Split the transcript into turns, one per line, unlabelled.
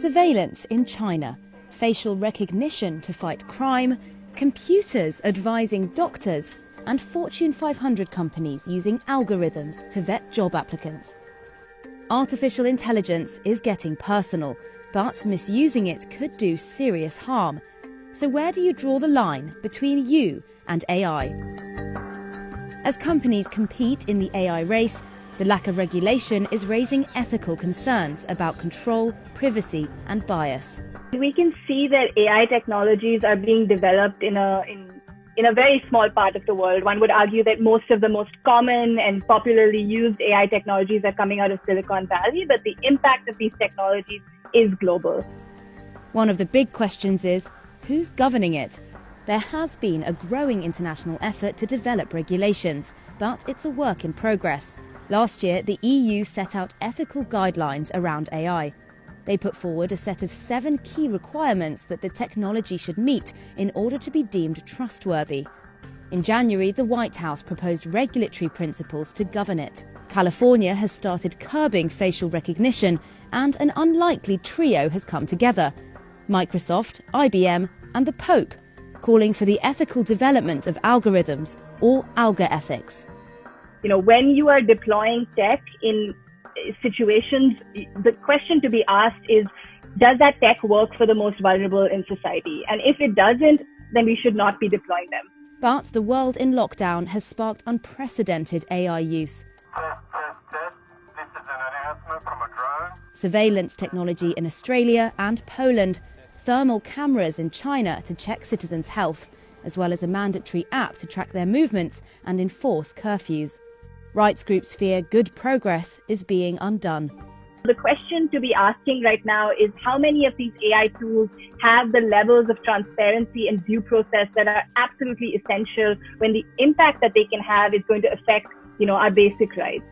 Surveillance in China, facial recognition to fight crime, computers advising doctors, and Fortune 500 companies using algorithms to vet job applicants. Artificial intelligence is getting personal, but misusing it could do serious harm. So where do you draw the line between you and AI? As companies compete in the AI race, the lack of regulation is raising ethical concerns about control, privacy, and bias.
We can see that AI technologies are being developed in a very small part of the world. One would argue that most of the most common and popularly used AI technologies are coming out of Silicon Valley, but the impact of these technologies is global.
One of the big questions is, who's governing it? There has been a growing international effort to develop regulations, but it's a work in progress. Last year, the EU set out ethical guidelines around AI. They put forward a set of 7 key requirements that the technology should meet in order to be deemed trustworthy. In January, the White House proposed regulatory principles to govern it. California has started curbing facial recognition, and an unlikely trio has come together: Microsoft, IBM, and the Pope, calling for the ethical development of algorithms, or algo ethics.
When you are deploying tech in situations, the question to be asked is, does that tech work for the most vulnerable in society? And if it doesn't, then we should not be deploying them.
But the world in lockdown has sparked unprecedented AI use.
Test. This is an announcement from a drone.
Surveillance technology in Australia and Poland, thermal cameras in China to check citizens' health, as well as a mandatory app to track their movements and enforce curfews. Rights groups fear good progress is being undone.
The question to be asking right now is how many of these AI tools have the levels of transparency and due process that are absolutely essential when the impact that they can have is going to affect, our basic rights.